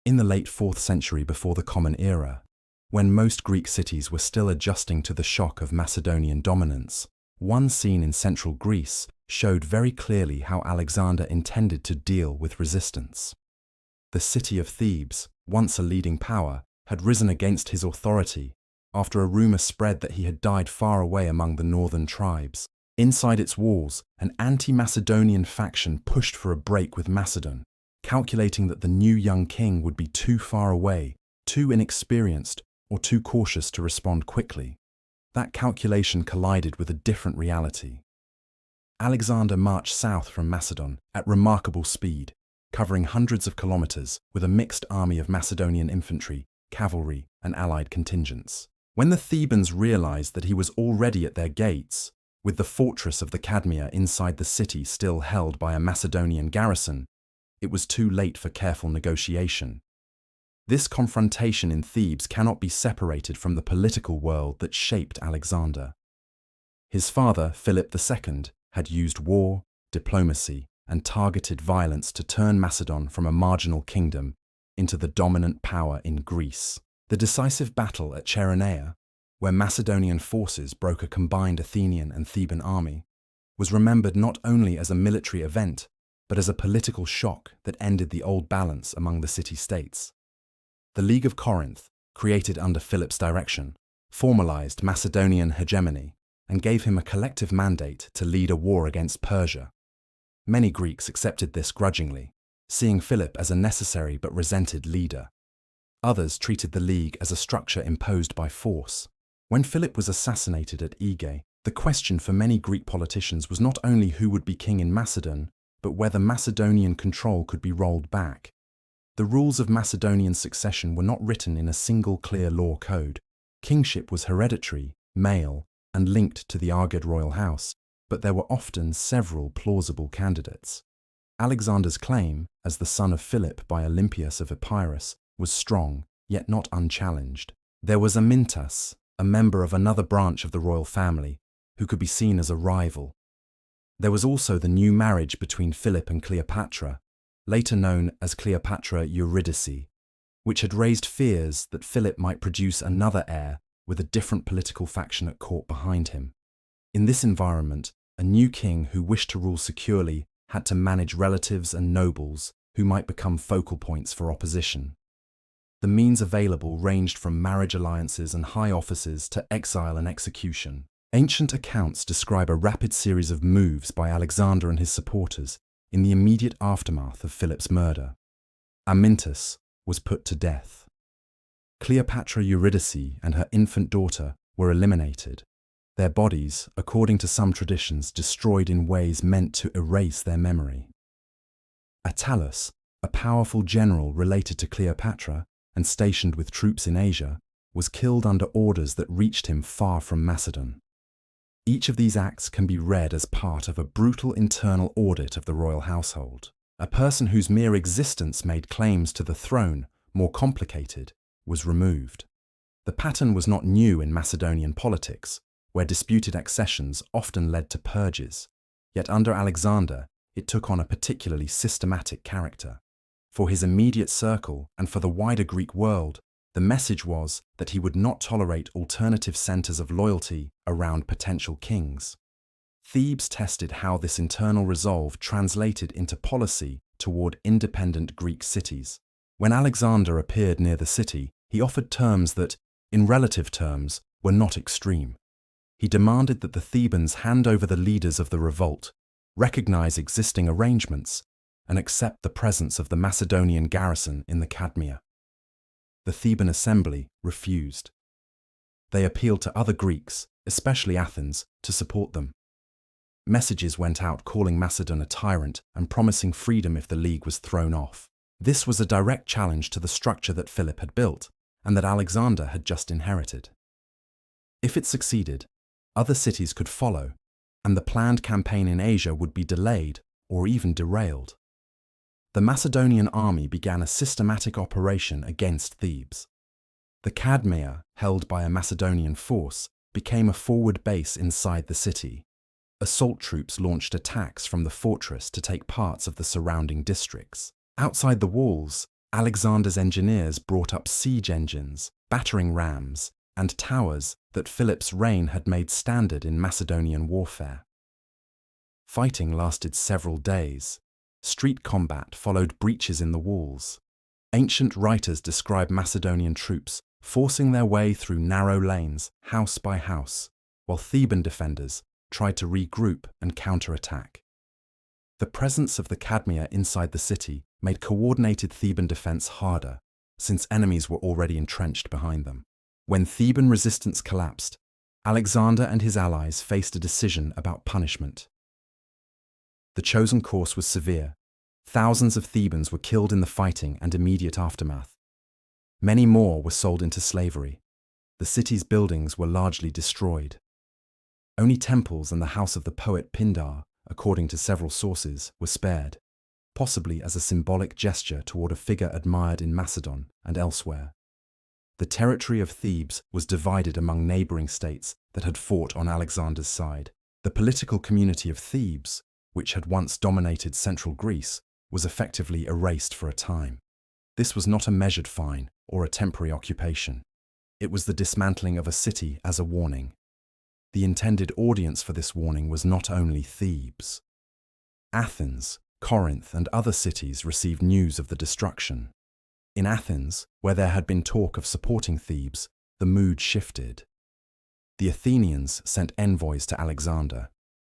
In the late 4th century before the Common Era, when most Greek cities were still adjusting to the shock of Macedonian dominance, one scene in central Greece showed very clearly how Alexander intended to deal with resistance. The city of Thebes, once a leading power, had risen against his authority after a rumor spread that he had died far away among the northern tribes. Inside its walls, an anti-Macedonian faction pushed for a break with Macedon, calculating that the new young king would be too far away, too inexperienced, or too cautious to respond quickly. That calculation collided with a different reality. Alexander marched south from Macedon at remarkable speed, covering hundreds of kilometers with a mixed army of Macedonian infantry, cavalry, and allied contingents. When the Thebans realized that he was already at their gates, with the fortress of the Cadmea inside the city still held by a Macedonian garrison, it was too late for careful negotiation. This confrontation in Thebes cannot be separated from the political world that shaped Alexander. His father, Philip II, had used war, diplomacy, and targeted violence to turn Macedon from a marginal kingdom into the dominant power in Greece. The decisive battle at Cheronea, where Macedonian forces broke a combined Athenian and Theban army, was remembered not only as a military event, but as a political shock that ended the old balance among the city-states. The League of Corinth, created under Philip's direction, formalized Macedonian hegemony and gave him a collective mandate to lead a war against Persia. Many Greeks accepted this grudgingly, seeing Philip as a necessary but resented leader. Others treated the League as a structure imposed by force. When Philip was assassinated at Aegae, the question for many Greek politicians was not only who would be king in Macedon, but whether Macedonian control could be rolled back. The rules of Macedonian succession were not written in a single clear law code. Kingship was hereditary, male, and linked to the Argead royal house, but there were often several plausible candidates. Alexander's claim, as the son of Philip by Olympias of Epirus, was strong, yet not unchallenged. There was Amyntas, a member of another branch of the royal family, who could be seen as a rival. There was also the new marriage between Philip and Cleopatra, later known as Cleopatra Eurydice, which had raised fears that Philip might produce another heir with a different political faction at court behind him. In this environment, a new king who wished to rule securely had to manage relatives and nobles who might become focal points for opposition. The means available ranged from marriage alliances and high offices to exile and execution. Ancient accounts describe a rapid series of moves by Alexander and his supporters in the immediate aftermath of Philip's murder. Amyntas was put to death. Cleopatra Eurydice and her infant daughter were eliminated, their bodies, according to some traditions, destroyed in ways meant to erase their memory. Attalus, a powerful general related to Cleopatra and stationed with troops in Asia, was killed under orders that reached him far from Macedon. Each of these acts can be read as part of a brutal internal audit of the royal household. A person whose mere existence made claims to the throne more complicated was removed. The pattern was not new in Macedonian politics, where disputed accessions often led to purges, yet under Alexander it took on a particularly systematic character. For his immediate circle and for the wider Greek world, the message was that he would not tolerate alternative centers of loyalty around potential kings. Thebes tested how this internal resolve translated into policy toward independent Greek cities. When Alexander appeared near the city, he offered terms that, in relative terms, were not extreme. He demanded that the Thebans hand over the leaders of the revolt, recognize existing arrangements, and accept the presence of the Macedonian garrison in the Cadmea. The Theban assembly refused. They appealed to other Greeks, especially Athens, to support them. Messages went out calling Macedon a tyrant and promising freedom if the league was thrown off. This was a direct challenge to the structure that Philip had built and that Alexander had just inherited. If it succeeded, other cities could follow, and the planned campaign in Asia would be delayed or even derailed. The Macedonian army began a systematic operation against Thebes. The Cadmea, held by a Macedonian force, became a forward base inside the city. Assault troops launched attacks from the fortress to take parts of the surrounding districts. Outside the walls, Alexander's engineers brought up siege engines, battering rams, and towers that Philip's reign had made standard in Macedonian warfare. Fighting lasted several days. Street combat followed breaches in the walls. Ancient writers describe Macedonian troops forcing their way through narrow lanes, house by house, while Theban defenders tried to regroup and counterattack. The presence of the Cadmea inside the city made coordinated Theban defense harder, since enemies were already entrenched behind them. When Theban resistance collapsed, Alexander and his allies faced a decision about punishment. The chosen course was severe. Thousands of Thebans were killed in the fighting and immediate aftermath. Many more were sold into slavery. The city's buildings were largely destroyed. Only temples and the house of the poet Pindar, according to several sources, were spared, possibly as a symbolic gesture toward a figure admired in Macedon and elsewhere. The territory of Thebes was divided among neighboring states that had fought on Alexander's side. The political community of Thebes, which had once dominated central Greece, was effectively erased for a time. This was not a measured fine or a temporary occupation. It was the dismantling of a city as a warning. The intended audience for this warning was not only Thebes. Athens, Corinth, and other cities received news of the destruction. In Athens, where there had been talk of supporting Thebes, the mood shifted. The Athenians sent envoys to Alexander,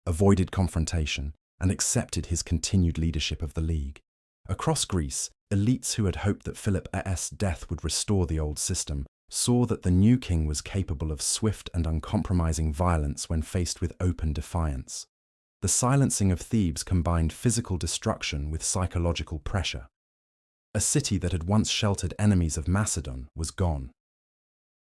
avoided confrontation, and accepted his continued leadership of the League. Across Greece, elites who had hoped that Philip's death would restore the old system saw that the new king was capable of swift and uncompromising violence when faced with open defiance. The silencing of Thebes combined physical destruction with psychological pressure. A city that had once sheltered enemies of Macedon was gone.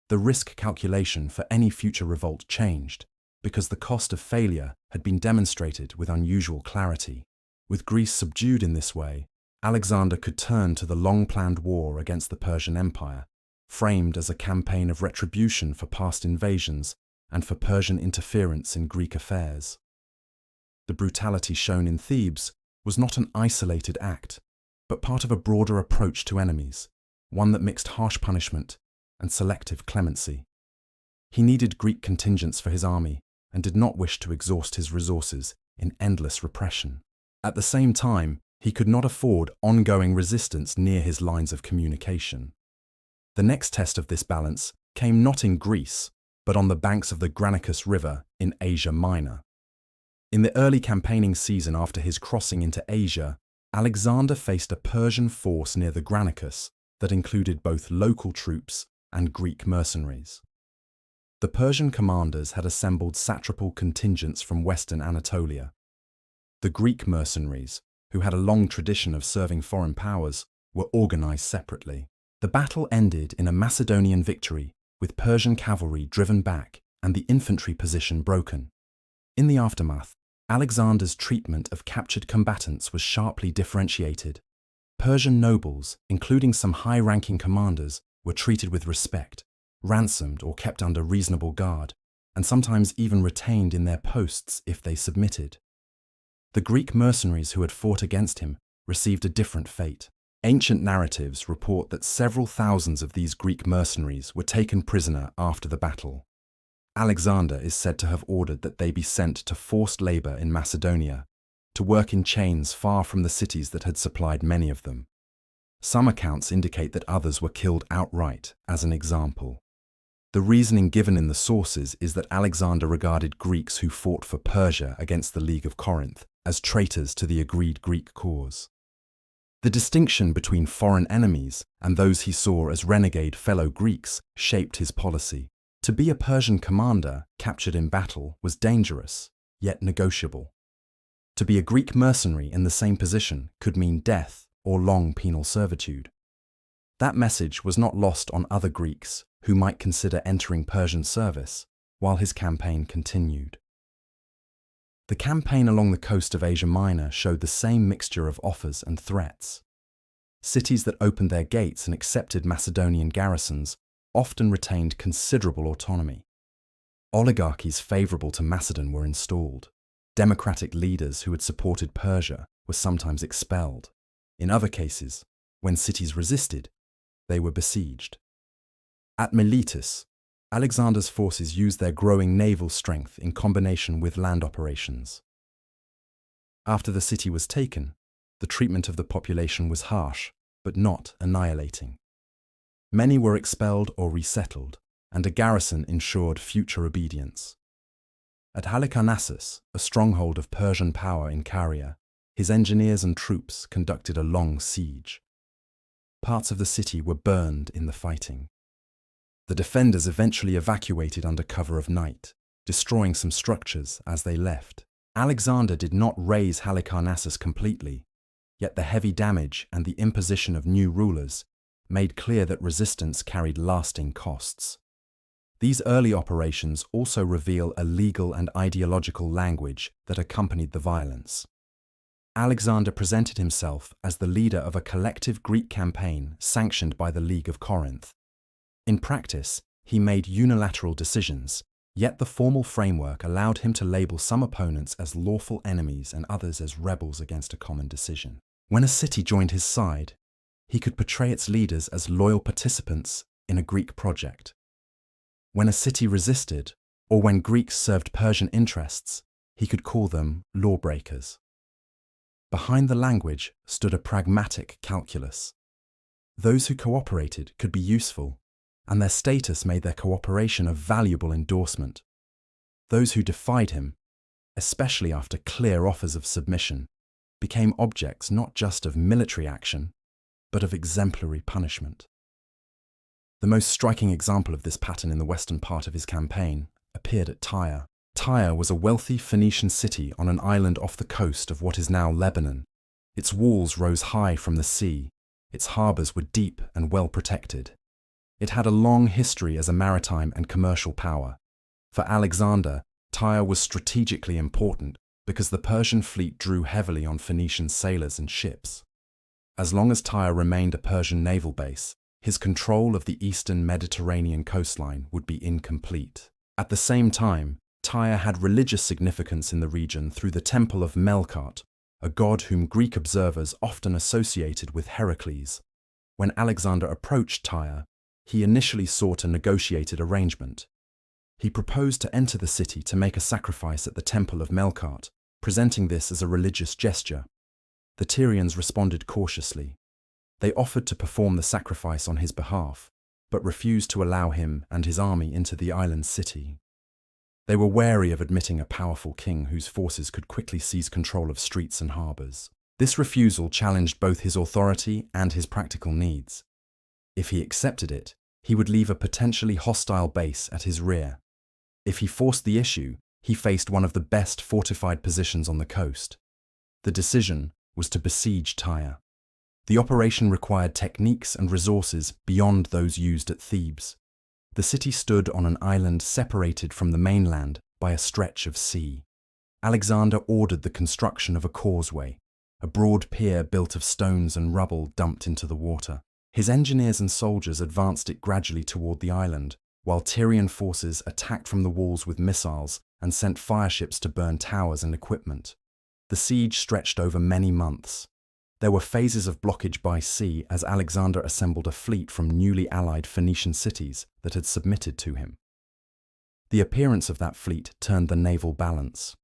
The risk calculation for any future revolt changed, because the cost of failure had been demonstrated with unusual clarity. With Greece subdued in this way, Alexander could turn to the long-planned war against the Persian Empire, framed as a campaign of retribution for past invasions and for Persian interference in Greek affairs. The brutality shown in Thebes was not an isolated act, but part of a broader approach to enemies, one that mixed harsh punishment and selective clemency. He needed Greek contingents for his army and did not wish to exhaust his resources in endless repression. At the same time, he could not afford ongoing resistance near his lines of communication. The next test of this balance came not in Greece, but on the banks of the Granicus River in Asia Minor. In the early campaigning season after his crossing into Asia, Alexander faced a Persian force near the Granicus that included both local troops and Greek mercenaries. The Persian commanders had assembled satrapal contingents from western Anatolia. The Greek mercenaries, who had a long tradition of serving foreign powers, were organized separately. The battle ended in a Macedonian victory, with Persian cavalry driven back and the infantry position broken. In the aftermath, Alexander's treatment of captured combatants was sharply differentiated. Persian nobles, including some high-ranking commanders, were treated with respect, ransomed or kept under reasonable guard, and sometimes even retained in their posts if they submitted. The Greek mercenaries who had fought against him received a different fate. Ancient narratives report that several thousands of these Greek mercenaries were taken prisoner after the battle. Alexander is said to have ordered that they be sent to forced labor in Macedonia, to work in chains far from the cities that had supplied many of them. Some accounts indicate that others were killed outright, as an example. The reasoning given in the sources is that Alexander regarded Greeks who fought for Persia against the League of Corinth as traitors to the agreed Greek cause. The distinction between foreign enemies and those he saw as renegade fellow Greeks shaped his policy. To be a Persian commander captured in battle was dangerous, yet negotiable. To be a Greek mercenary in the same position could mean death or long penal servitude. That message was not lost on other Greeks who might consider entering Persian service while his campaign continued. The campaign along the coast of Asia Minor showed the same mixture of offers and threats. Cities that opened their gates and accepted Macedonian garrisons often retained considerable autonomy. Oligarchies favorable to Macedon were installed. Democratic leaders who had supported Persia were sometimes expelled. In other cases, When cities resisted, they were besieged. At Miletus, Alexander's forces used their growing naval strength in combination with land operations. After the city was taken, the treatment of the population was harsh, but not annihilating. Many were expelled or resettled, and a garrison ensured future obedience. At Halicarnassus, a stronghold of Persian power in Caria, his engineers and troops conducted a long siege. Parts of the city were burned in the fighting. The defenders eventually evacuated under cover of night, destroying some structures as they left. Alexander did not raze Halicarnassus completely, yet the heavy damage and the imposition of new rulers made clear that resistance carried lasting costs. These early operations also reveal a legal and ideological language that accompanied the violence. Alexander presented himself as the leader of a collective Greek campaign sanctioned by the League of Corinth. In practice, he made unilateral decisions, yet the formal framework allowed him to label some opponents as lawful enemies and others as rebels against a common decision. When a city joined his side, he could portray its leaders as loyal participants in a Greek project. When a city resisted, or when Greeks served Persian interests, he could call them lawbreakers. Behind the language stood a pragmatic calculus. Those who cooperated could be useful, and their status made their cooperation a valuable endorsement. Those who defied him, especially after clear offers of submission, became objects not just of military action, but of exemplary punishment. The most striking example of this pattern in the western part of his campaign appeared at Tyre. Tyre was a wealthy Phoenician city on an island off the coast of what is now Lebanon. Its walls rose high from the sea, its harbours were deep and well protected. It had a long history as a maritime and commercial power. For Alexander, Tyre was strategically important because the Persian fleet drew heavily on Phoenician sailors and ships. As long as Tyre remained a Persian naval base, his control of the eastern Mediterranean coastline would be incomplete. At the same time, Tyre had religious significance in the region through the temple of Melkart, a god whom Greek observers often associated with Heracles. When Alexander approached Tyre, he initially sought a negotiated arrangement. He proposed to enter the city to make a sacrifice at the temple of Melkart, presenting this as a religious gesture. The Tyrians responded cautiously. They offered to perform the sacrifice on his behalf, but refused to allow him and his army into the island city. They were wary of admitting a powerful king whose forces could quickly seize control of streets and harbours. This refusal challenged both his authority and his practical needs. If he accepted it, he would leave a potentially hostile base at his rear. If he forced the issue, he faced one of the best fortified positions on the coast. The decision was to besiege Tyre. The operation required techniques and resources beyond those used at Thebes. The city stood on an island separated from the mainland by a stretch of sea. Alexander ordered the construction of a causeway, a broad pier built of stones and rubble dumped into the water. His engineers and soldiers advanced it gradually toward the island, while Tyrian forces attacked from the walls with missiles and sent fireships to burn towers and equipment. The siege stretched over many months. There were phases of blockage by sea as Alexander assembled a fleet from newly allied Phoenician cities that had submitted to him. The appearance of that fleet turned the naval balance.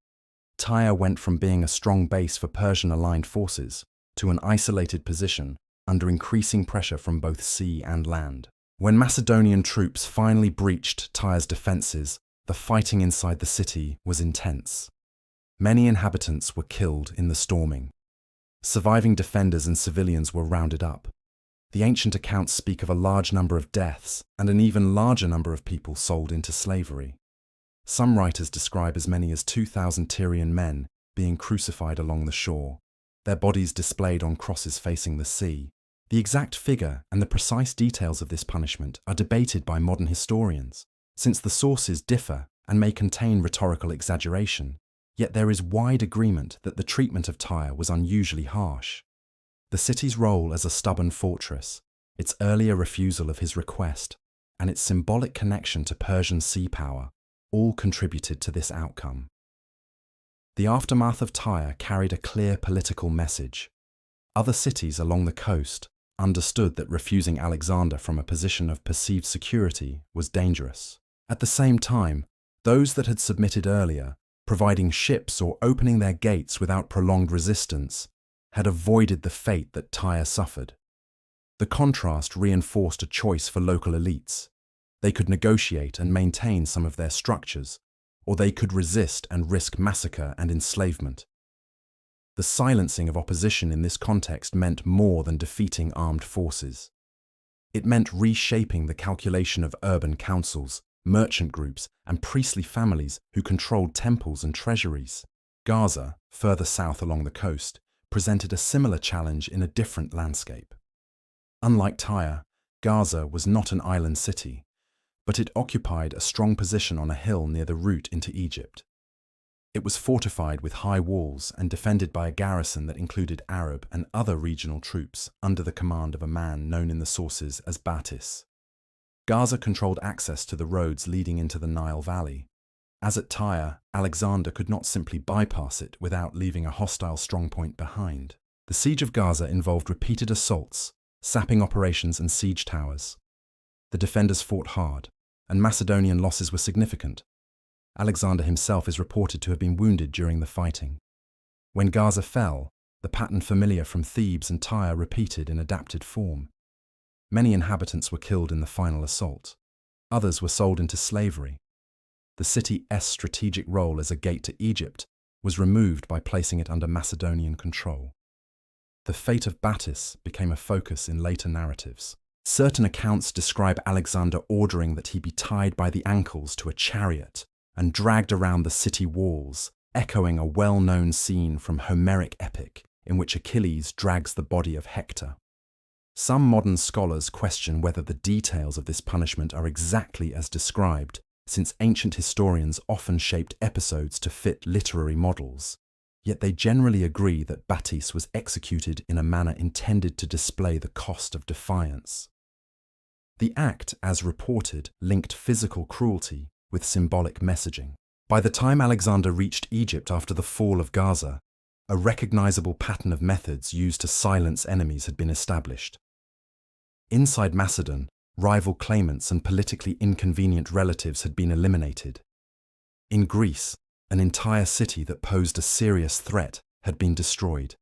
Tyre went from being a strong base for Persian-aligned forces to an isolated position under increasing pressure from both sea and land. When Macedonian troops finally breached Tyre's defences, the fighting inside the city was intense. Many inhabitants were killed in the storming. Surviving defenders and civilians were rounded up. The ancient accounts speak of a large number of deaths and an even larger number of people sold into slavery. Some writers describe as many as 2,000 Tyrian men being crucified along the shore, their bodies displayed on crosses facing the sea. The exact figure and the precise details of this punishment are debated by modern historians, since the sources differ and may contain rhetorical exaggeration, yet there is wide agreement that the treatment of Tyre was unusually harsh. The city's role as a stubborn fortress, its earlier refusal of his request, and its symbolic connection to Persian sea power all contributed to this outcome. The aftermath of Tyre carried a clear political message. Other cities along the coast, understood that refusing Alexander from a position of perceived security was dangerous. At the same time, those that had submitted earlier, providing ships or opening their gates without prolonged resistance, had avoided the fate that Tyre suffered. The contrast reinforced a choice for local elites. They could negotiate and maintain some of their structures, or they could resist and risk massacre and enslavement. The silencing of opposition in this context meant more than defeating armed forces. It meant reshaping the calculation of urban councils, merchant groups, and priestly families who controlled temples and treasuries. Gaza, further south along the coast, presented a similar challenge in a different landscape. Unlike Tyre, Gaza was not an island city, but it occupied a strong position on a hill near the route into Egypt. It was fortified with high walls and defended by a garrison that included Arab and other regional troops under the command of a man known in the sources as Batis. Gaza controlled access to the roads leading into the Nile Valley. As at Tyre, Alexander could not simply bypass it without leaving a hostile strongpoint behind. The siege of Gaza involved repeated assaults, sapping operations and siege towers. The defenders fought hard, and Macedonian losses were significant. Alexander himself is reported to have been wounded during the fighting. When Gaza fell, the pattern familiar from Thebes and Tyre repeated in adapted form. Many inhabitants were killed in the final assault. Others were sold into slavery. The city's strategic role as a gate to Egypt was removed by placing it under Macedonian control. The fate of Batis became a focus in later narratives. Certain accounts describe Alexander ordering that he be tied by the ankles to a chariot and dragged around the city walls, echoing a well-known scene from Homeric epic in which Achilles drags the body of Hector. Some modern scholars question whether the details of this punishment are exactly as described, since ancient historians often shaped episodes to fit literary models. Yet they generally agree that Batis was executed in a manner intended to display the cost of defiance. The act, as reported, linked physical cruelty with symbolic messaging. By the time Alexander reached Egypt after the fall of Gaza, a recognizable pattern of methods used to silence enemies had been established. Inside Macedon, rival claimants and politically inconvenient relatives had been eliminated. In Greece, an entire city that posed a serious threat had been destroyed,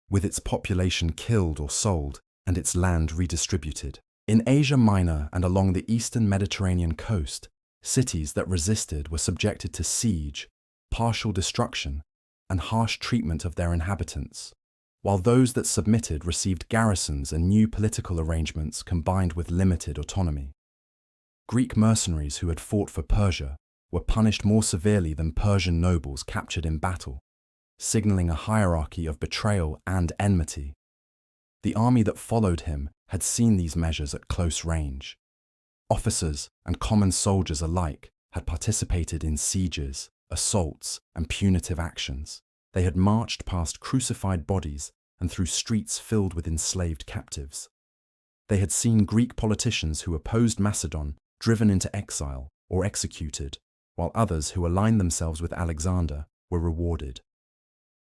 with its population killed or sold and its land redistributed. In Asia Minor and along the eastern Mediterranean coast, cities that resisted were subjected to siege, partial destruction, and harsh treatment of their inhabitants, while those that submitted received garrisons and new political arrangements combined with limited autonomy. Greek mercenaries who had fought for Persia were punished more severely than Persian nobles captured in battle, signaling a hierarchy of betrayal and enmity. The army that followed him had seen these measures at close range. Officers and common soldiers alike had participated in sieges, assaults, and punitive actions. They had marched past crucified bodies and through streets filled with enslaved captives. They had seen Greek politicians who opposed Macedon driven into exile or executed, while others who aligned themselves with Alexander were rewarded.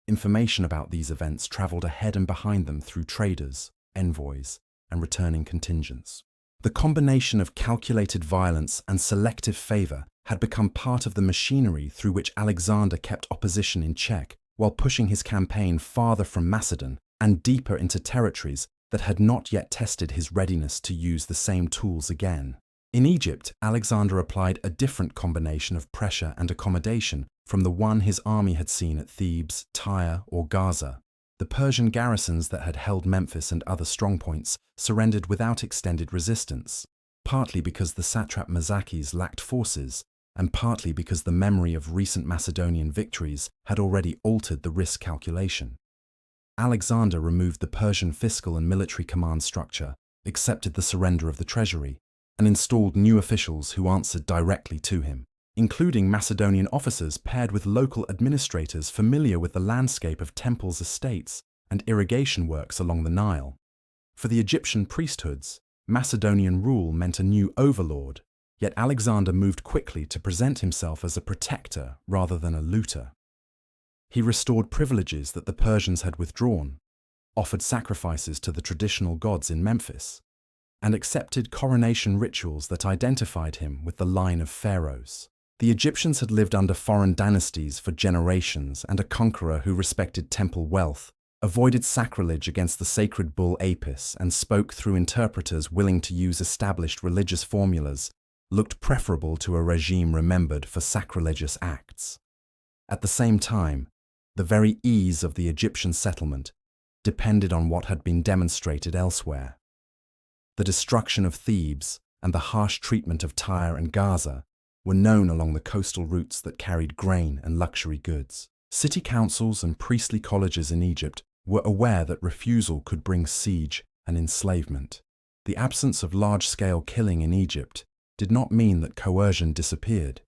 Information about these events traveled ahead and behind them through traders, envoys, and returning contingents. The combination of calculated violence and selective favor had become part of the machinery through which Alexander kept opposition in check while pushing his campaign farther from Macedon and deeper into territories that had not yet tested his readiness to use the same tools again. In Egypt, Alexander applied a different combination of pressure and accommodation from the one his army had seen at Thebes, Tyre, or Gaza. The Persian garrisons that had held Memphis and other strongpoints surrendered without extended resistance, partly because the satrap Massacre lacked forces, and partly because the memory of recent Macedonian victories had already altered the risk calculation. Alexander removed the Persian fiscal and military command structure, accepted the surrender of the treasury, and installed new officials who answered directly to him, including Macedonian officers paired with local administrators familiar with the landscape of temples' estates and irrigation works along the Nile. For the Egyptian priesthoods, Macedonian rule meant a new overlord, yet Alexander moved quickly to present himself as a protector rather than a looter. He restored privileges that the Persians had withdrawn, offered sacrifices to the traditional gods in Memphis, and accepted coronation rituals that identified him with the line of pharaohs. The Egyptians had lived under foreign dynasties for generations, and a conqueror who respected temple wealth, avoided sacrilege against the sacred bull Apis, and spoke through interpreters willing to use established religious formulas, looked preferable to a regime remembered for sacrilegious acts. At the same time, the very ease of the Egyptian settlement depended on what had been demonstrated elsewhere. The destruction of Thebes and the harsh treatment of Tyre and Gaza were known along the coastal routes that carried grain and luxury goods. City councils and priestly colleges in Egypt were aware that refusal could bring siege and enslavement. The absence of large-scale killing in Egypt did not mean that coercion disappeared.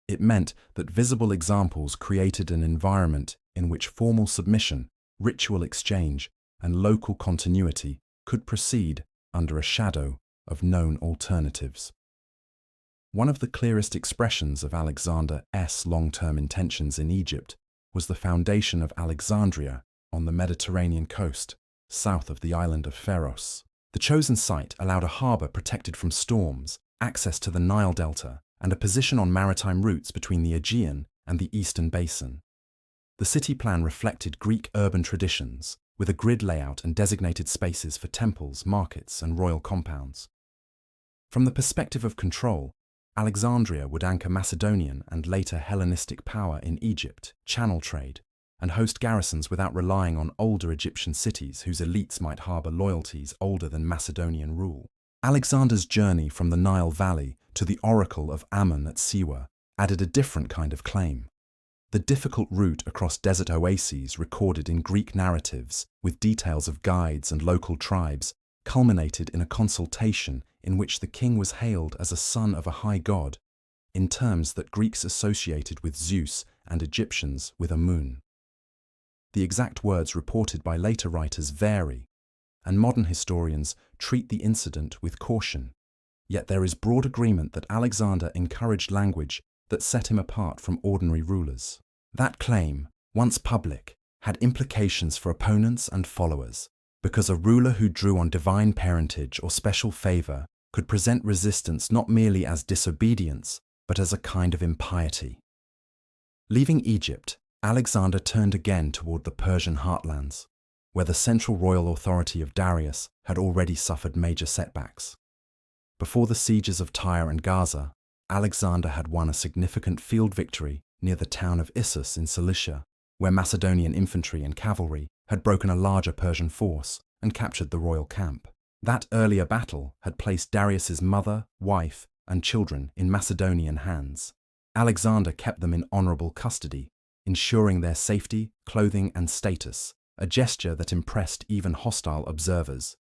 It meant that visible examples created an environment in which formal submission, ritual exchange, and local continuity could proceed under a shadow of known alternatives. One of the clearest expressions of Alexander's long-term intentions in Egypt was the foundation of Alexandria on the Mediterranean coast, south of the island of Pharos. The chosen site allowed a harbour protected from storms, access to the Nile Delta, and a position on maritime routes between the Aegean and the Eastern Basin. The city plan reflected Greek urban traditions, with a grid layout and designated spaces for temples, markets, and royal compounds. From the perspective of control, Alexandria would anchor Macedonian and later Hellenistic power in Egypt, channel trade, and host garrisons without relying on older Egyptian cities whose elites might harbour loyalties older than Macedonian rule. Alexander's journey from the Nile Valley to the Oracle of Ammon at Siwa added a different kind of claim. The difficult route across desert oases recorded in Greek narratives, with details of guides and local tribes, culminated in a consultation in which the king was hailed as a son of a high god, in terms that Greeks associated with Zeus and Egyptians with Amun. The exact words reported by later writers vary, and modern historians treat the incident with caution. Yet there is broad agreement that Alexander encouraged language that set him apart from ordinary rulers. That claim, once public, had implications for opponents and followers, because a ruler who drew on divine parentage or special favour could present resistance not merely as disobedience, but as a kind of impiety. Leaving Egypt, Alexander turned again toward the Persian heartlands, where the central royal authority of Darius had already suffered major setbacks. Before the sieges of Tyre and Gaza, Alexander had won a significant field victory near the town of Issus in Cilicia, where Macedonian infantry and cavalry had broken a larger Persian force and captured the royal camp. That earlier battle had placed Darius's mother, wife, and children in Macedonian hands. Alexander kept them in honourable custody, ensuring their safety, clothing, and status, a gesture that impressed even hostile observers.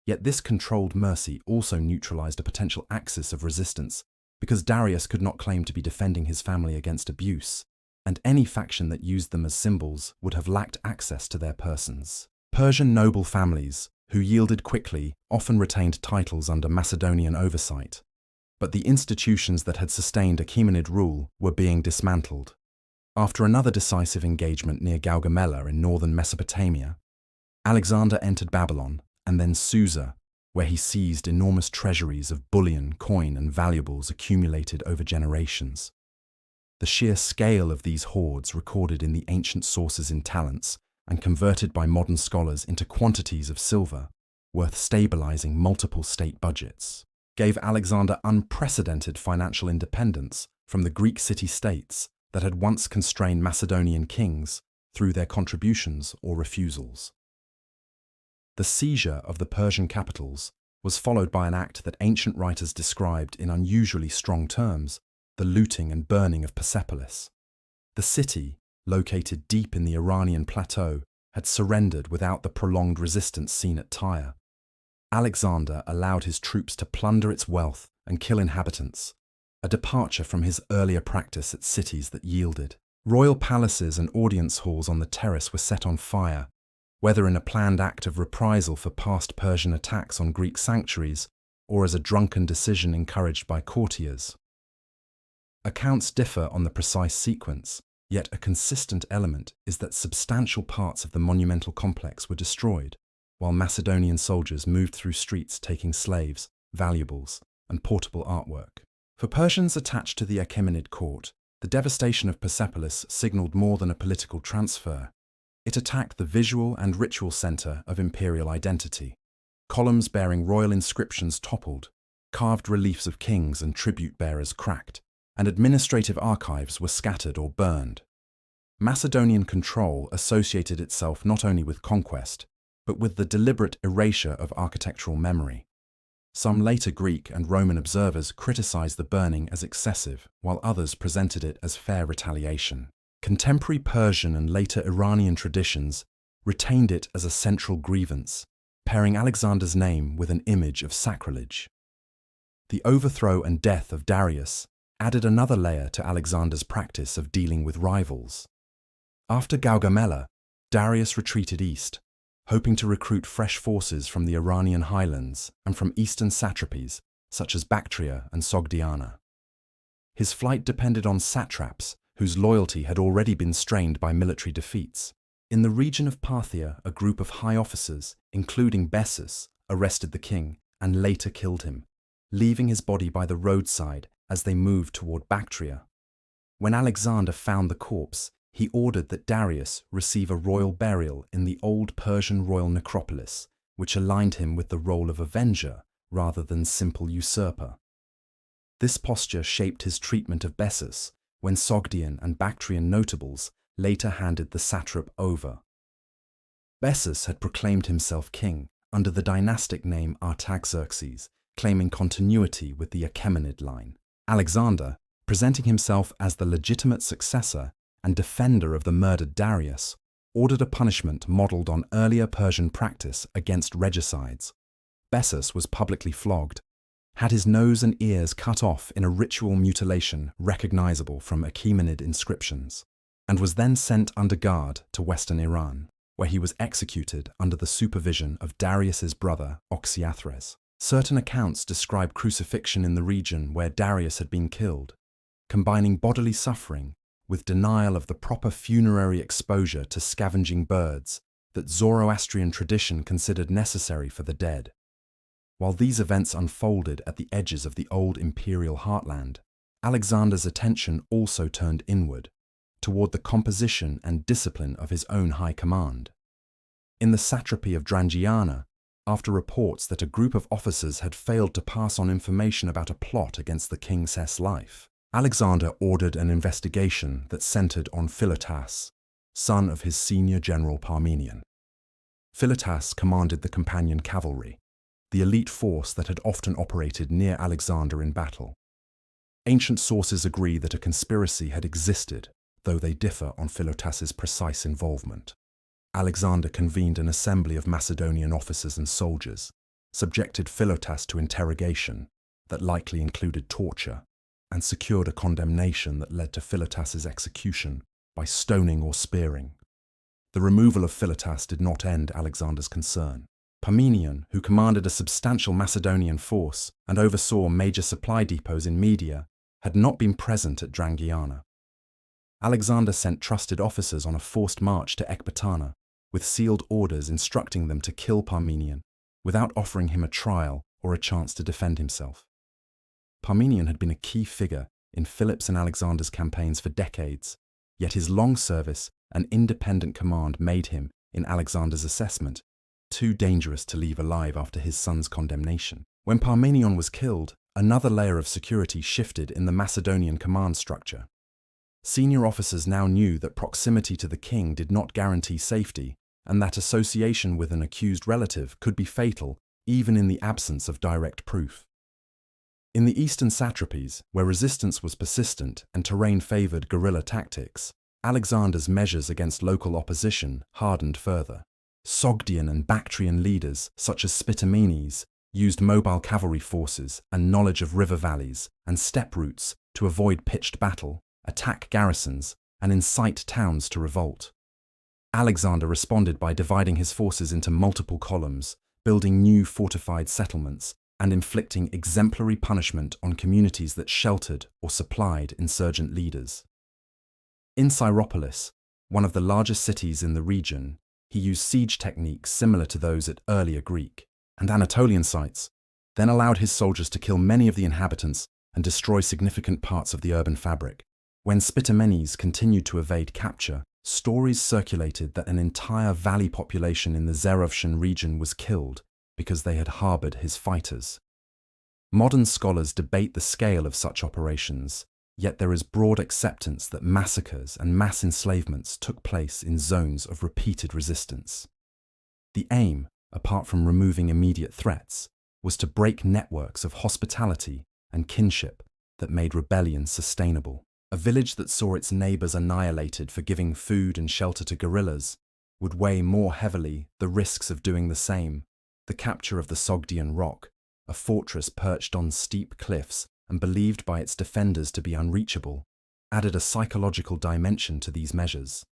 Yet this controlled mercy also neutralized a potential axis of resistance, because Darius could not claim to be defending his family against abuse, and any faction that used them as symbols would have lacked access to their persons. Persian noble families, who yielded quickly, often retained titles under Macedonian oversight, but the institutions that had sustained Achaemenid rule were being dismantled. After another decisive engagement near Gaugamela in northern Mesopotamia, Alexander entered Babylon and then Susa, where he seized enormous treasuries of bullion, coin, and valuables accumulated over generations. The sheer scale of these hoards, recorded in the ancient sources in talents and converted by modern scholars into quantities of silver, worth stabilizing multiple state budgets, gave Alexander unprecedented financial independence from the Greek city-states that had once constrained Macedonian kings through their contributions or refusals. The seizure of the Persian capitals was followed by an act that ancient writers described in unusually strong terms: the looting and burning of Persepolis. The city, located deep in the Iranian plateau, had surrendered without the prolonged resistance seen at Tyre. Alexander allowed his troops to plunder its wealth and kill inhabitants, a departure from his earlier practice at cities that yielded. Royal palaces and audience halls on the terrace were set on fire, whether in a planned act of reprisal for past Persian attacks on Greek sanctuaries or as a drunken decision encouraged by courtiers. Accounts differ on the precise sequence, yet a consistent element is that substantial parts of the monumental complex were destroyed. while Macedonian soldiers moved through streets taking slaves, valuables, and portable artwork. For Persians attached to the Achaemenid court, the devastation of Persepolis signaled more than a political transfer. It attacked the visual and ritual center of imperial identity. Columns bearing royal inscriptions toppled, carved reliefs of kings and tribute bearers cracked, and administrative archives were scattered or burned. Macedonian control associated itself not only with conquest, but with the deliberate erasure of architectural memory. Some later Greek and Roman observers criticized the burning as excessive, while others presented it as fair retaliation. Contemporary Persian and later Iranian traditions retained it as a central grievance, pairing Alexander's name with an image of sacrilege. The overthrow and death of Darius added another layer to Alexander's practice of dealing with rivals. After Gaugamela, Darius retreated east, hoping to recruit fresh forces from the Iranian highlands and from eastern satrapies such as Bactria and Sogdiana. His flight depended on satraps whose loyalty had already been strained by military defeats. In the region of Parthia, a group of high officers, including Bessus, arrested the king and later killed him, leaving his body by the roadside as they moved toward Bactria. When Alexander found the corpse, he ordered that Darius receive a royal burial in the old Persian royal necropolis, which aligned him with the role of avenger rather than simple usurper. This posture shaped his treatment of Bessus when Sogdian and Bactrian notables later handed the satrap over. Bessus had proclaimed himself king under the dynastic name Artaxerxes, claiming continuity with the Achaemenid line. Alexander, presenting himself as the legitimate successor and defender of the murdered Darius, ordered a punishment modelled on earlier Persian practice against regicides. Bessus was publicly flogged, had his nose and ears cut off in a ritual mutilation recognizable from Achaemenid inscriptions, and was then sent under guard to western Iran, where he was executed under the supervision of Darius's brother Oxyathres. Certain accounts describe crucifixion in the region where Darius had been killed, combining bodily suffering with denial of the proper funerary exposure to scavenging birds that Zoroastrian tradition considered necessary for the dead. While these events unfolded at the edges of the old imperial heartland, Alexander's attention also turned inward, toward the composition and discipline of his own high command. In the satrapy of Drangiana, after reports that a group of officers had failed to pass on information about a plot against the king's life, Alexander ordered an investigation that centered on Philotas, son of his senior general Parmenion. Philotas commanded the companion cavalry, the elite force that had often operated near Alexander in battle. Ancient sources agree that a conspiracy had existed, though they differ on Philotas's precise involvement. Alexander convened an assembly of Macedonian officers and soldiers, subjected Philotas to interrogation that likely included torture, and secured a condemnation that led to Philotas's execution by stoning or spearing. The removal of Philotas did not end Alexander's concern. Parmenion, who commanded a substantial Macedonian force and oversaw major supply depots in Media, had not been present at Drangiana. Alexander sent trusted officers on a forced march to Ecbatana, with sealed orders instructing them to kill Parmenion, without offering him a trial or a chance to defend himself. Parmenion had been a key figure in Philip's and Alexander's campaigns for decades, yet his long service and independent command made him, in Alexander's assessment, too dangerous to leave alive after his son's condemnation. When Parmenion was killed, another layer of security shifted in the Macedonian command structure. Senior officers now knew that proximity to the king did not guarantee safety, and that association with an accused relative could be fatal even in the absence of direct proof. In the eastern satrapies, where resistance was persistent and terrain favored guerrilla tactics, Alexander's measures against local opposition hardened further. Sogdian and Bactrian leaders, such as Spitamenes, used mobile cavalry forces and knowledge of river valleys and steppe routes to avoid pitched battle, attack garrisons, and incite towns to revolt. Alexander responded by dividing his forces into multiple columns, building new fortified settlements, and inflicting exemplary punishment on communities that sheltered or supplied insurgent leaders. In Syropolis, one of the largest cities in the region, He used siege techniques similar to those at earlier Greek and Anatolian sites, then allowed his soldiers to kill many of the inhabitants and destroy significant parts of the urban fabric. When Spitamenes continued to evade capture, stories circulated that an entire valley population in the Zerovshan region was killed because they had harbored his fighters. Modern scholars debate the scale of such operations, yet there is broad acceptance that massacres and mass enslavements took place in zones of repeated resistance. The aim, apart from removing immediate threats, was to break networks of hospitality and kinship that made rebellion sustainable. A village that saw its neighbors annihilated for giving food and shelter to guerrillas would weigh more heavily the risks of doing the same. The capture of the Sogdian Rock, a fortress perched on steep cliffs and believed by its defenders to be unreachable, added a psychological dimension to these measures.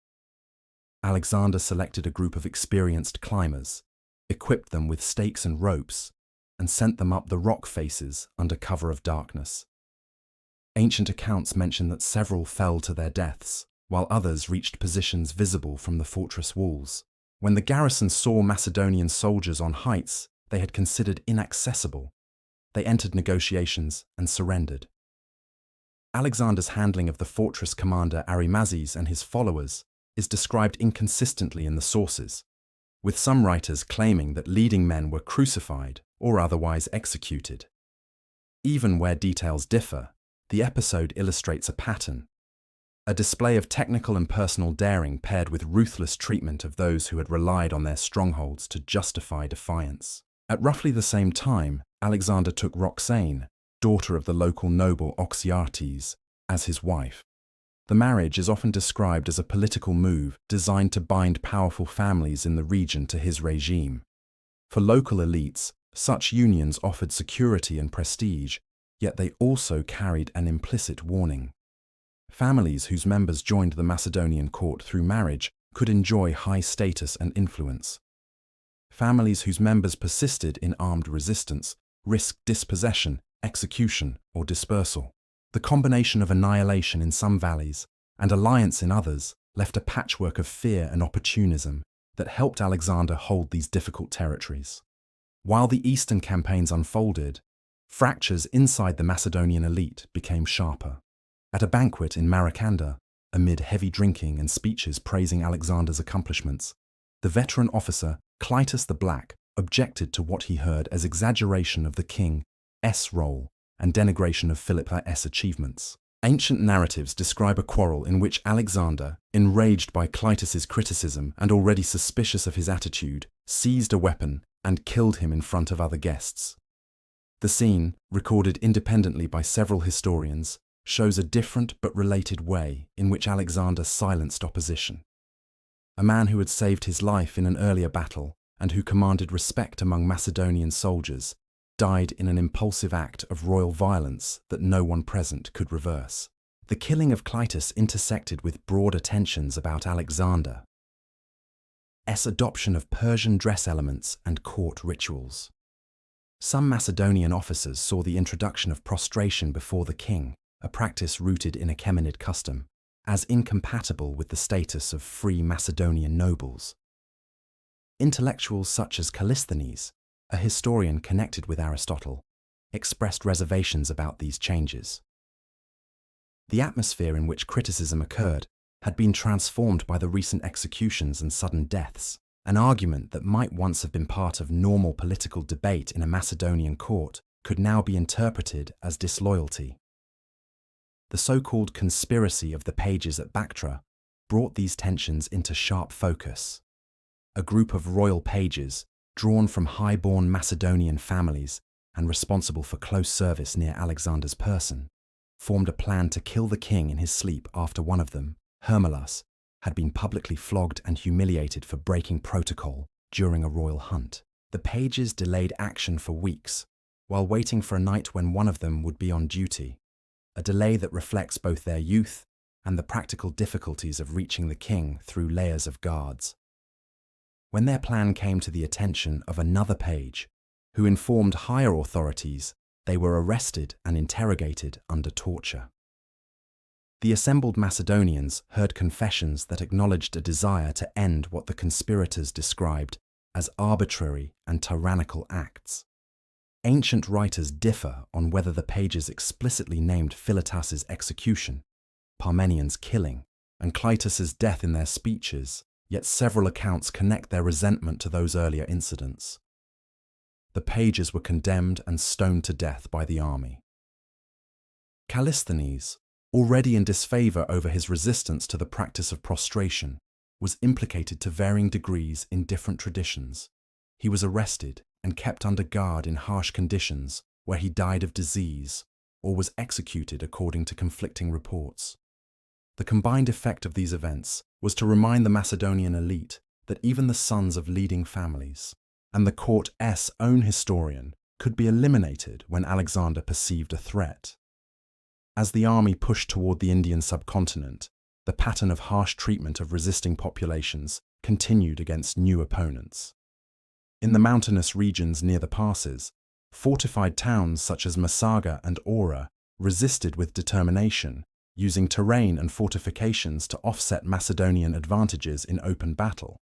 Alexander selected a group of experienced climbers, equipped them with stakes and ropes, and sent them up the rock faces under cover of darkness. Ancient accounts mention that several fell to their deaths, while others reached positions visible from the fortress walls. When the garrison saw Macedonian soldiers on heights they had considered inaccessible, they entered negotiations and surrendered. Alexander's handling of the fortress commander Arimazes and his followers is described inconsistently in the sources, with some writers claiming that leading men were crucified or otherwise executed. Even where details differ, the episode illustrates a pattern: a display of technical and personal daring paired with ruthless treatment of those who had relied on their strongholds to justify defiance. At roughly the same time, Alexander took Roxane, daughter of the local noble Oxyartes, as his wife. The marriage is often described as a political move designed to bind powerful families in the region to his regime. For local elites, such unions offered security and prestige, yet they also carried an implicit warning. Families whose members joined the Macedonian court through marriage could enjoy high status and influence. Families whose members persisted in armed resistance risked dispossession, execution, or dispersal. The combination of annihilation in some valleys and alliance in others left a patchwork of fear and opportunism that helped Alexander hold these difficult territories. While the eastern campaigns unfolded, fractures inside the Macedonian elite became sharper. At a banquet in Maracanda, amid heavy drinking and speeches praising Alexander's accomplishments, the veteran officer Clitus the Black objected to what he heard as exaggeration of the king's role and denigration of Philip's achievements. Ancient narratives describe a quarrel in which Alexander, enraged by Clitus's criticism and already suspicious of his attitude, seized a weapon and killed him in front of other guests. The scene, recorded independently by several historians, shows a different but related way in which Alexander silenced opposition. A man who had saved his life in an earlier battle and who commanded respect among Macedonian soldiers died in an impulsive act of royal violence that no one present could reverse. The killing of Clitus intersected with broader tensions about Alexander's adoption of Persian dress elements and court rituals. Some Macedonian officers saw the introduction of prostration before the king, a practice rooted in Achaemenid custom, as incompatible with the status of free Macedonian nobles. Intellectuals such as Callisthenes, a historian connected with Aristotle, expressed reservations about these changes. The atmosphere in which criticism occurred had been transformed by the recent executions and sudden deaths. An argument that might once have been part of normal political debate in a Macedonian court could now be interpreted as disloyalty. The so-called conspiracy of the pages at Bactra brought these tensions into sharp focus. A group of royal pages, drawn from high-born Macedonian families and responsible for close service near Alexander's person, formed a plan to kill the king in his sleep after one of them, Hermilas, had been publicly flogged and humiliated for breaking protocol during a royal hunt. The pages delayed action for weeks, while waiting for a night when one of them would be on duty, a delay that reflects both their youth and the practical difficulties of reaching the king through layers of guards. When their plan came to the attention of another page, who informed higher authorities, they were arrested and interrogated under torture. The assembled Macedonians heard confessions that acknowledged a desire to end what the conspirators described as arbitrary and tyrannical acts. Ancient writers differ on whether the pages explicitly named Philotas's execution, Parmenian's killing, and Clytus's death in their speeches, yet several accounts connect their resentment to those earlier incidents. The pages were condemned and stoned to death by the army. Callisthenes, already in disfavor over his resistance to the practice of prostration, was implicated to varying degrees in different traditions. He was arrested and kept under guard in harsh conditions, where he died of disease or was executed according to conflicting reports. The combined effect of these events was to remind the Macedonian elite that even the sons of leading families and the court's own historian could be eliminated when Alexander perceived a threat. As the army pushed toward the Indian subcontinent, the pattern of harsh treatment of resisting populations continued against new opponents. In the mountainous regions near the passes, fortified towns such as Massacre and Aura resisted with determination, using terrain and fortifications to offset Macedonian advantages in open battle.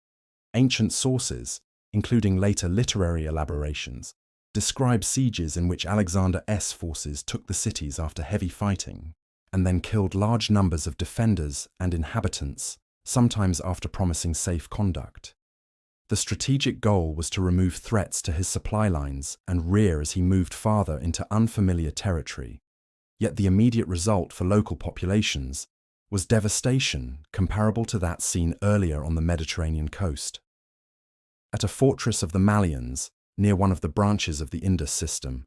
Ancient sources, including later literary elaborations, describe sieges in which Alexander's forces took the cities after heavy fighting, and then killed large numbers of defenders and inhabitants, sometimes after promising safe conduct. The strategic goal was to remove threats to his supply lines and rear as he moved farther into unfamiliar territory. Yet the immediate result for local populations was devastation comparable to that seen earlier on the Mediterranean coast. At a fortress of the Malians, near one of the branches of the Indus system,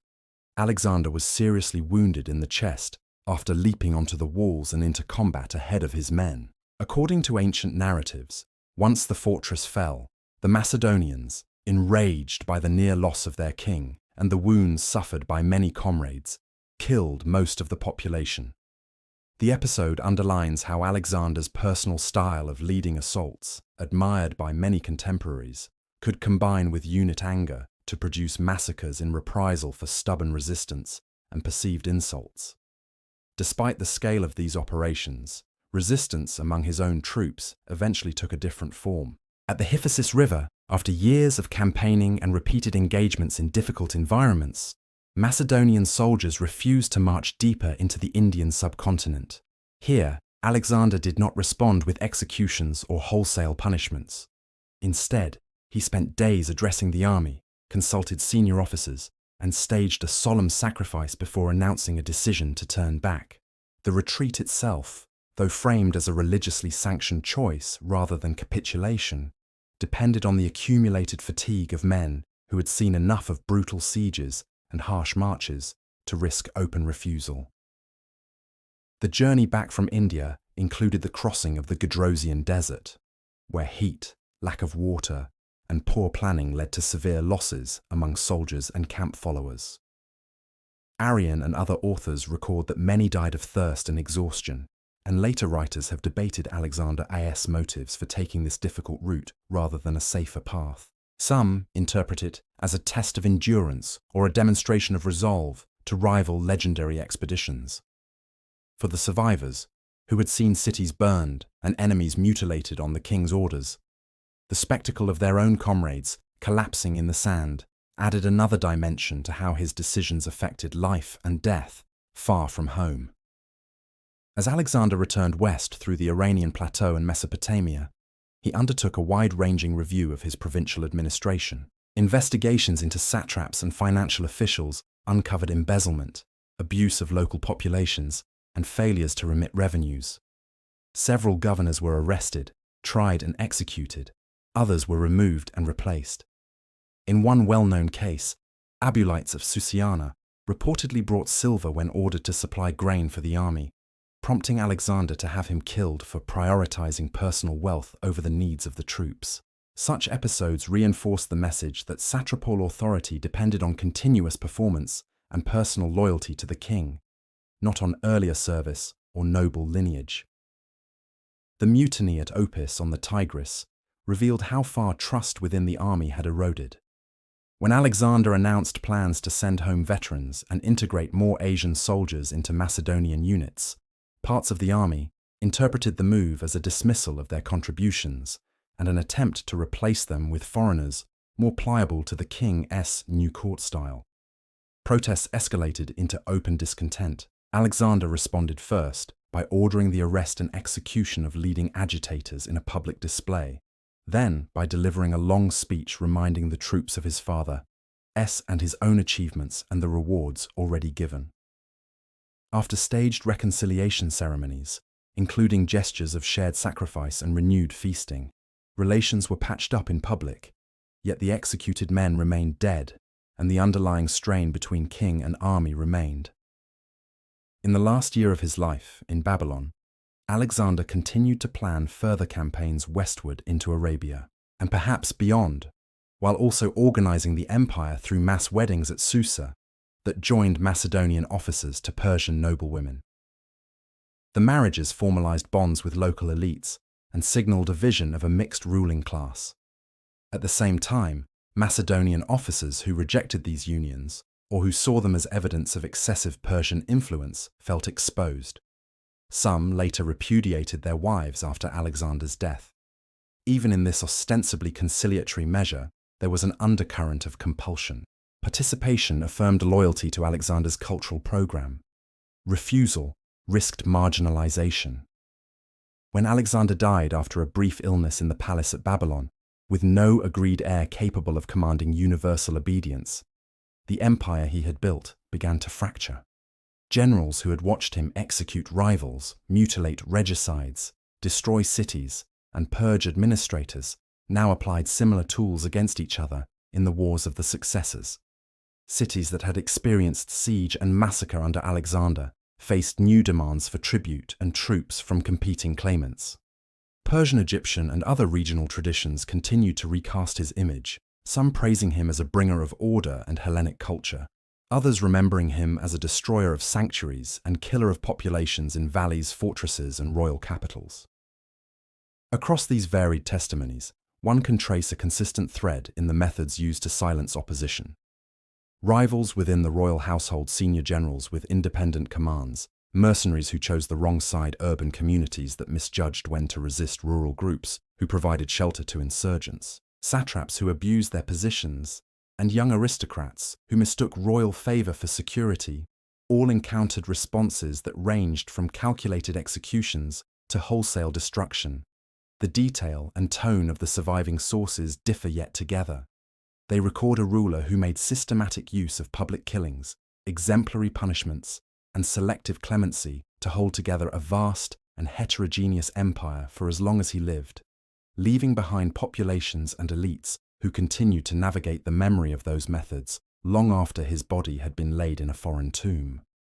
Alexander was seriously wounded in the chest after leaping onto the walls and into combat ahead of his men. According to ancient narratives, once the fortress fell, the Macedonians, enraged by the near loss of their king and the wounds suffered by many comrades, killed most of the population. The episode underlines how Alexander's personal style of leading assaults, admired by many contemporaries, could combine with unit anger to produce massacres in reprisal for stubborn resistance and perceived insults. Despite the scale of these operations, resistance among his own troops eventually took a different form. At the Hyphasis River, after years of campaigning and repeated engagements in difficult environments, Macedonian soldiers refused to march deeper into the Indian subcontinent. Here, Alexander did not respond with executions or wholesale punishments. Instead, he spent days addressing the army, consulted senior officers, and staged a solemn sacrifice before announcing a decision to turn back. The retreat itself, though framed as a religiously sanctioned choice rather than capitulation, depended on the accumulated fatigue of men who had seen enough of brutal sieges and harsh marches to risk open refusal. The journey back from India included the crossing of the Gedrosian Desert, where heat, lack of water, and poor planning led to severe losses among soldiers and camp followers. Arrian and other authors record that many died of thirst and exhaustion, and later writers have debated Alexander's motives for taking this difficult route rather than a safer path. Some interpret it as a test of endurance or a demonstration of resolve to rival legendary expeditions. For the survivors, who had seen cities burned and enemies mutilated on the king's orders, the spectacle of their own comrades collapsing in the sand added another dimension to how his decisions affected life and death far from home. As Alexander returned west through the Iranian plateau and Mesopotamia, he undertook a wide-ranging review of his provincial administration. Investigations into satraps and financial officials uncovered embezzlement, abuse of local populations, and failures to remit revenues. Several governors were arrested, tried and executed. Others were removed and replaced. In one well-known case, Abulites of Susiana reportedly brought silver when ordered to supply grain for the army, prompting Alexander to have him killed for prioritizing personal wealth over the needs of the troops. Such episodes reinforced the message that satrapal authority depended on continuous performance and personal loyalty to the king, not on earlier service or noble lineage. The mutiny at Opis on the Tigris revealed how far trust within the army had eroded. When Alexander announced plans to send home veterans and integrate more Asian soldiers into Macedonian units, Parts of the army interpreted the move as a dismissal of their contributions and an attempt to replace them with foreigners more pliable to the king's new court style. Protests escalated into open discontent. Alexander responded first by ordering the arrest and execution of leading agitators in a public display, then by delivering a long speech reminding the troops of his father's and his own achievements and the rewards already given. After staged reconciliation ceremonies, including gestures of shared sacrifice and renewed feasting, relations were patched up in public, yet the executed men remained dead, and the underlying strain between king and army remained. In the last year of his life in Babylon, Alexander continued to plan further campaigns westward into Arabia, and perhaps beyond, while also organizing the empire through mass weddings at Susa that joined Macedonian officers to Persian noblewomen. The marriages formalized bonds with local elites and signaled a vision of a mixed ruling class. At the same time, Macedonian officers who rejected these unions, or who saw them as evidence of excessive Persian influence, felt exposed. Some later repudiated their wives after Alexander's death. Even in this ostensibly conciliatory measure, there was an undercurrent of compulsion. Participation affirmed loyalty to Alexander's cultural program. Refusal risked marginalization. When Alexander died after a brief illness in the palace at Babylon, with no agreed heir capable of commanding universal obedience, the empire he had built began to fracture. Generals who had watched him execute rivals, mutilate regicides, destroy cities, and purge administrators now applied similar tools against each other in the wars of the successors. Cities that had experienced siege and massacre under Alexander faced new demands for tribute and troops from competing claimants. Persian, Egyptian, and other regional traditions continued to recast his image, some praising him as a bringer of order and Hellenic culture, others remembering him as a destroyer of sanctuaries and killer of populations in valleys, fortresses, and royal capitals. Across these varied testimonies, one can trace a consistent thread in the methods used to silence opposition. Rivals within the royal household, senior generals with independent commands, mercenaries who chose the wrong side, urban communities that misjudged when to resist rural groups who provided shelter to insurgents, satraps who abused their positions, and young aristocrats who mistook royal favor for security, all encountered responses that ranged from calculated executions to wholesale destruction. The detail and tone of the surviving sources differ yet together. They record a ruler who made systematic use of public killings, exemplary punishments, and selective clemency to hold together a vast and heterogeneous empire for as long as he lived, leaving behind populations and elites who continued to navigate the memory of those methods long after his body had been laid in a foreign tomb.